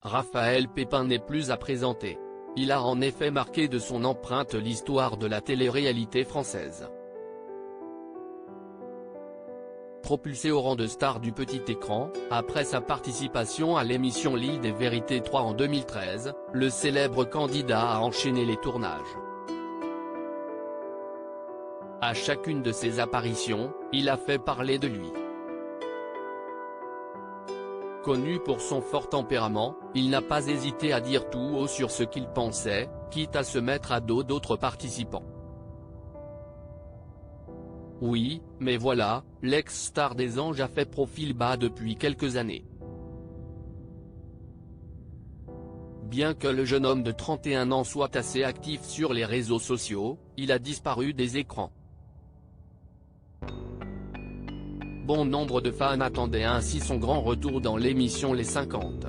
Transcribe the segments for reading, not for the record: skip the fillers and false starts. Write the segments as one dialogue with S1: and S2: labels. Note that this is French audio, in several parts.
S1: Raphaël Pépin n'est plus à présenter. Il a en effet marqué de son empreinte l'histoire de la télé-réalité française. Propulsé au rang de star du petit écran, après sa participation à l'émission L'Île des Vérités 3 en 2013, le célèbre candidat a enchaîné les tournages. À chacune de ses apparitions, il a fait parler de lui. Connu pour son fort tempérament, il n'a pas hésité à dire tout haut sur ce qu'il pensait, quitte à se mettre à dos d'autres participants. Oui, mais voilà, l'ex-star des Anges a fait profil bas depuis quelques années. Bien que le jeune homme de 31 ans soit assez actif sur les réseaux sociaux, il a disparu des écrans. Bon nombre de fans attendaient ainsi son grand retour dans l'émission Les 50.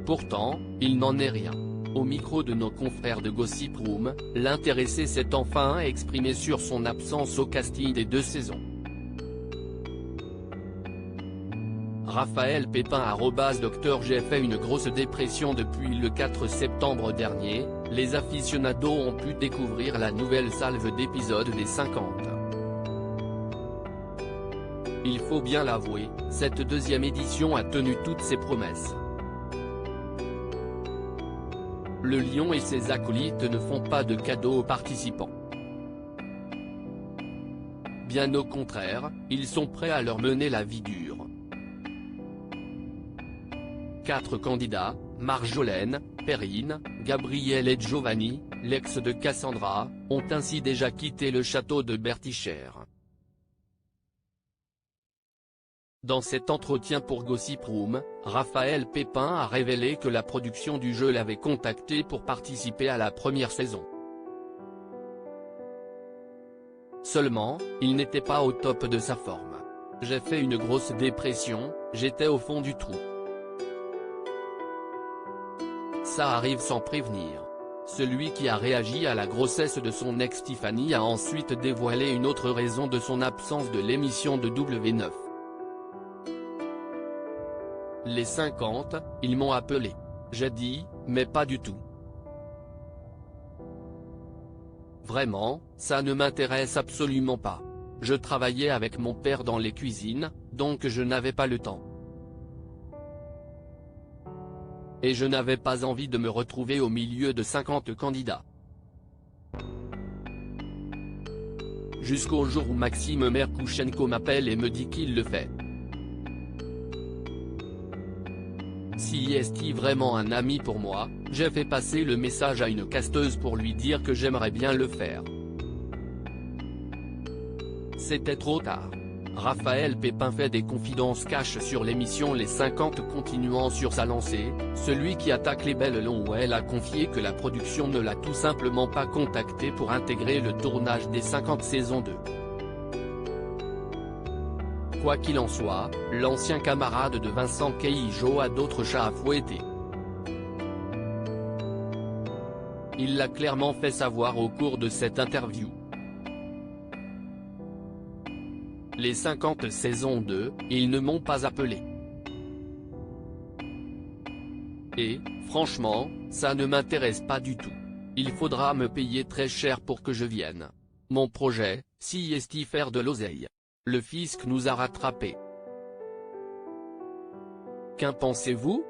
S1: Pourtant, il n'en est rien. Au micro de nos confrères de Gossip Room, l'intéressé s'est enfin exprimé sur son absence au casting des 2 saisons. Raphaël Pépin @Dr J'ai fait une grosse dépression depuis le 4 septembre dernier, les aficionados ont pu découvrir la nouvelle salve d'épisodes des 50. Il faut bien l'avouer, cette deuxième édition a tenu toutes ses promesses. Le lion et ses acolytes ne font pas de cadeaux aux participants. Bien au contraire, ils sont prêts à leur mener la vie dure. 4 candidats, Marjolaine, Perrine, Gabriel et Giovanni, l'ex de Cassandra, ont ainsi déjà quitté le château de Bertichères. Dans cet entretien pour Gossip Room, Raphaël Pépin a révélé que la production du jeu l'avait contacté pour participer à la première saison. Seulement, il n'était pas au top de sa forme. J'ai fait une grosse dépression, j'étais au fond du trou. Ça arrive sans prévenir. Celui qui a réagi à la grossesse de son ex Tiffany a ensuite dévoilé une autre raison de son absence de l'émission de W9. Les 50, ils m'ont appelé. J'ai dit, mais pas du tout. Vraiment, ça ne m'intéresse absolument pas. Je travaillais avec mon père dans les cuisines, donc je n'avais pas le temps. Et je n'avais pas envie de me retrouver au milieu de 50 candidats. Jusqu'au jour où Maxime Merkouchenko m'appelle et me dit qu'il le fait. Si est-il vraiment un ami pour moi, j'ai fait passer le message à une casteuse pour lui dire que j'aimerais bien le faire. C'était trop tard. Raphaël Pépin fait des confidences cash sur l'émission Les 50 continuant sur sa lancée, celui qui attaque les belles Lonwell a confié que la production ne l'a tout simplement pas contacté pour intégrer le tournage des 50 saison 2. Quoi qu'il en soit, l'ancien camarade de Vincent Keijo a d'autres chats à fouetter. Il l'a clairement fait savoir au cours de cette interview. Les 50 saison 2, ils ne m'ont pas appelé. Et, franchement, ça ne m'intéresse pas du tout. Il faudra me payer très cher pour que je vienne. Mon projet, si est faire de l'oseille. Le fisc nous a rattrapés. Qu'en pensez-vous ?